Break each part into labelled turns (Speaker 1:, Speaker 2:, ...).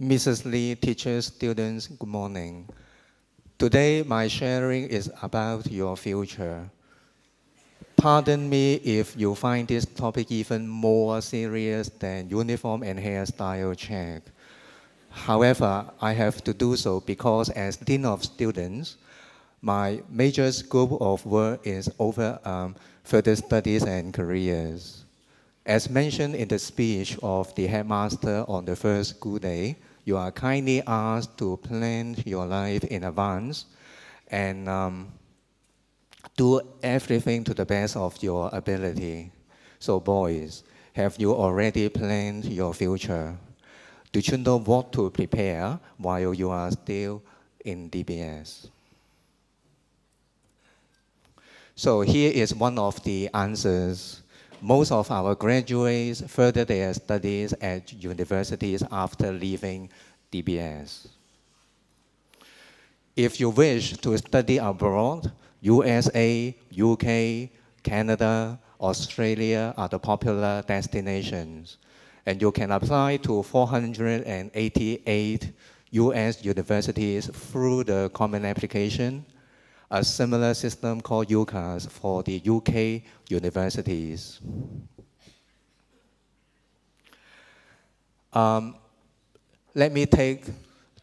Speaker 1: Mrs. Lee, teachers, students, good morning. Today, my sharing is about your future. Pardon me if you find this topic even more serious than uniform and hairstyle check. However, I have to do so because as Dean of Students, my major scope of work is over further studies and careers. As mentioned in the speech of the headmaster on the first school day, you are kindly asked to plan your life in advance and do everything to the best of your ability. So boys, have you already planned your future? Do you know what to prepare while you are still in DBS? So here is one of the answers. Most of our graduates further their studies at universities after leaving DBS. If you wish to study abroad, USA, UK, Canada, Australia are the popular destinations. And you can apply to 488 US universities through the common application, a similar system called UCAS for the UK universities. Let me take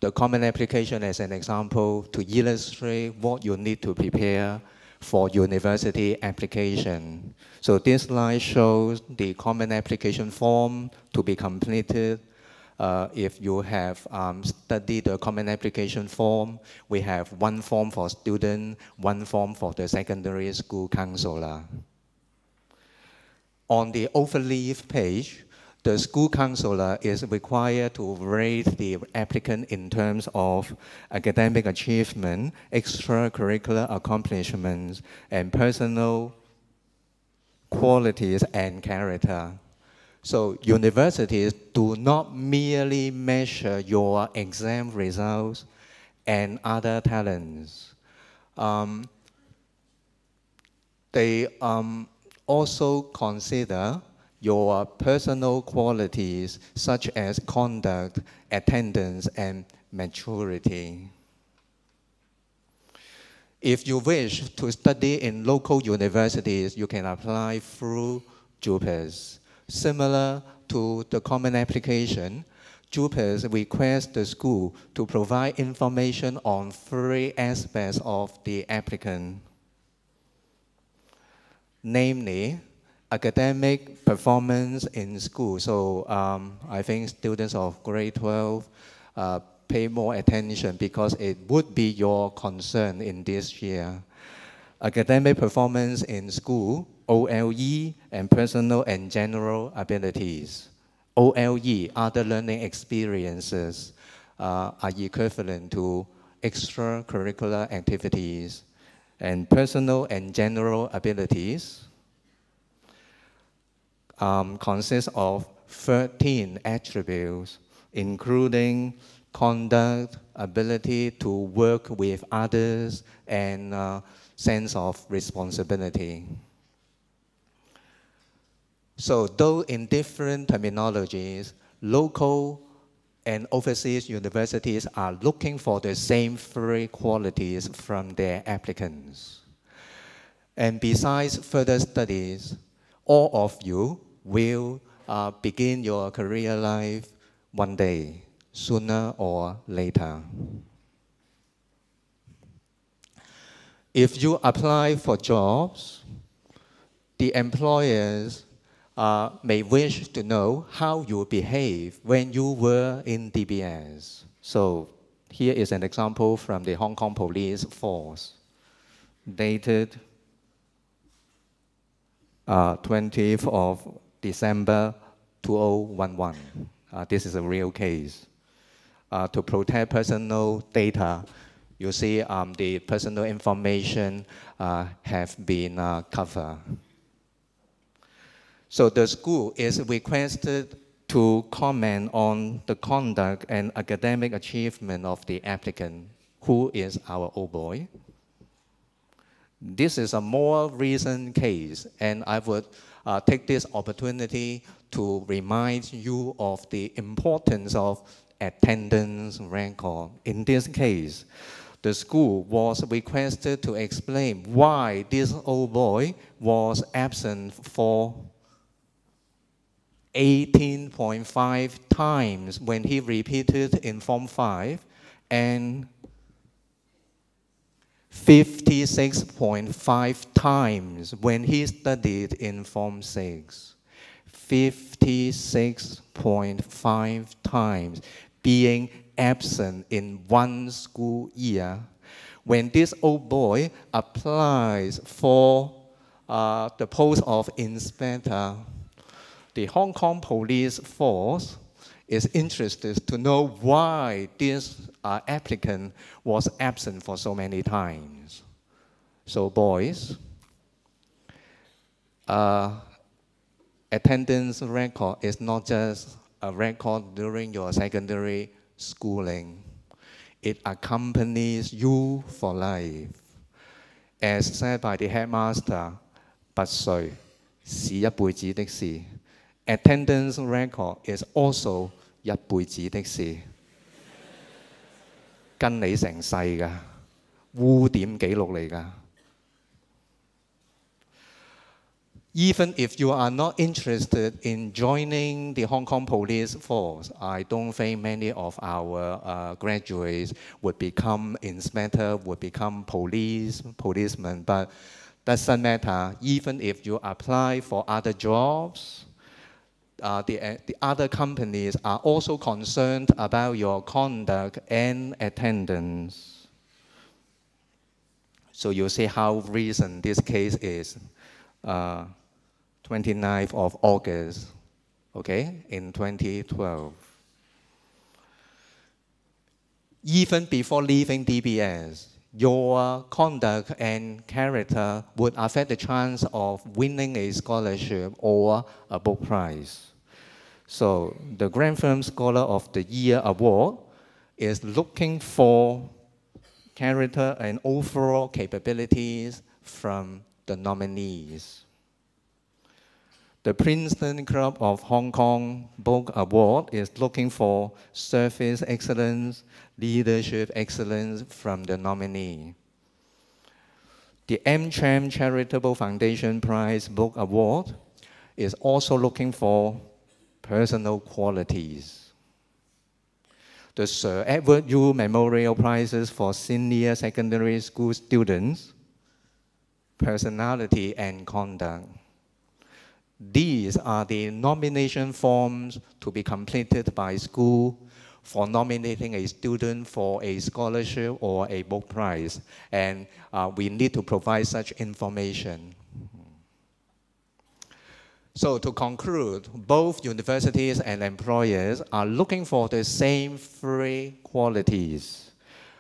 Speaker 1: the common application as an example to illustrate what you need to prepare for university application. So this slide shows the common application form to be completed. If you have studied the common application form, we have one form for student, one form for the secondary school counselor. On the overleaf page, the school counselor is required to rate the applicant in terms of academic achievement, extracurricular accomplishments, and personal qualities and character. So universities do not merely measure your exam results and other talents. They also consider your personal qualities such as conduct, attendance, and maturity. If you wish to study in local universities, you can apply through JUPAS. Similar to the common application, JUPAS requests the school to provide information on 3 aspects of the applicant, namely, academic performance in school. So I think students of grade 12 pay more attention because it would be your concern in this year. Academic performance in school, OLE, and personal and general abilities. OLE, other learning experiences, are equivalent to extracurricular activities. And personal and general abilities consists of 13 attributes, including conduct, ability to work with others, and sense of responsibility. So though in different terminologies, local and overseas universities are looking for the same 3 qualities from their applicants. And besides further studies, all of you will begin your career life one day, sooner or later. If you apply for jobs, the employers may wish to know how you behave when you were in DBS. So here is an example from the Hong Kong Police Force, dated 20th of December 2011. This is a real case. To protect personal data, you see the personal information have been covered. So the school is requested to comment on the conduct and academic achievement of the applicant, who is our old boy. This is a more recent case, and I would take this opportunity to remind you of the importance of attendance record. In this case, the school was requested to explain why this old boy was absent for 18.5 times when he repeated in Form 5 and 56.5 times when he studied in Form 6. 56.5 times being absent in one school year. When this old boy applies for the post of inspector, the Hong Kong Police Force is interested to know why this applicant was absent for so many times. So boys, attendance record is not just a record during your secondary schooling. It accompanies you for life. As said by the headmaster, 拔萃是一輩子的事。Attendance record is also 一輩子的事，跟你成世㗎，污點記錄嚟㗎。Even if you are not interested in joining the Hong Kong Police Force, I don't think many of our graduates would become inspector, would become policemen, but doesn't matter. Even if you apply for other jobs, the other companies are also concerned about your conduct and attendance. So you see how recent this case is. 29th of August, okay, in 2012. Even before leaving DBS, your conduct and character would affect the chance of winning a scholarship or a book prize. So the Grantham Scholar of the Year Award is looking for character and overall capabilities from the nominees. The Princeton Club of Hong Kong Book Award is looking for service excellence, leadership excellence from the nominee. The AmCham Charitable Foundation Prize Book Award is also looking for personal qualities. The Sir Edward Yu Memorial Prizes for Senior Secondary School Students, personality and conduct. These are the nomination forms to be completed by school for nominating a student for a scholarship or a book prize. And we need to provide such information. So to conclude, both universities and employers are looking for the same three qualities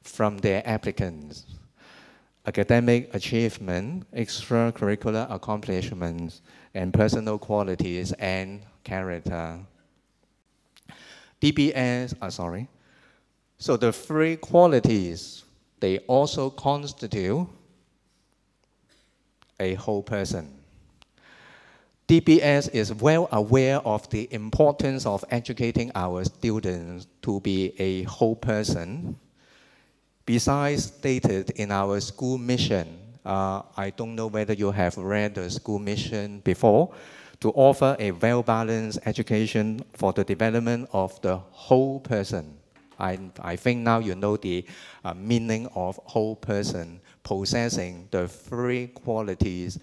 Speaker 1: from their applicants: academic achievement, extracurricular accomplishments, and personal qualities and character. So the three qualities, they also constitute a whole person. DBS is well aware of the importance of educating our students to be a whole person. Besides stated in our school mission, I don't know whether you have read the school mission before, to offer a well-balanced education for the development of the whole person. I think now you know the meaning of whole person, possessing the three qualities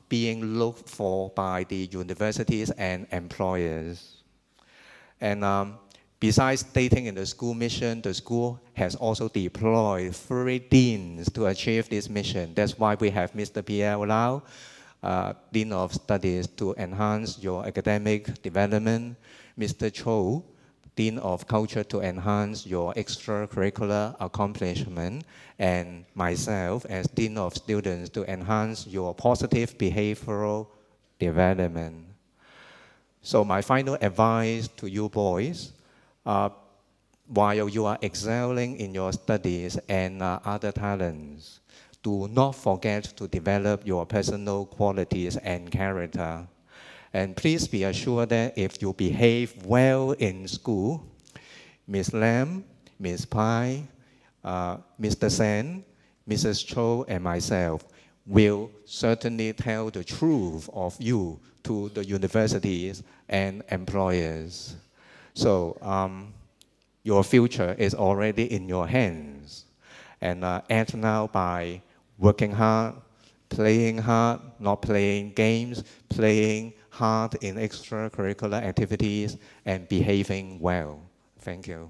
Speaker 1: being looked for by the universities and employers. And besides stating in the school mission, the school has also deployed 3 deans to achieve this mission. That's why we have Mr. Pierre Lau, Dean of Studies, to enhance your academic development, Mr. Cho, Dean of Culture, to enhance your extracurricular accomplishment, and myself as Dean of Students to enhance your positive behavioral development. So my final advice to you boys, while you are excelling in your studies and other talents, do not forget to develop your personal qualities and character. And please be assured that if you behave well in school, Ms. Lam, Ms. Pai, Mr. Sen, Mrs. Cho, and myself will certainly tell the truth of you to the universities and employers. So your future is already in your hands. And act now by working hard, playing hard, not playing games, playing hard in extracurricular activities, and behaving well. Thank you.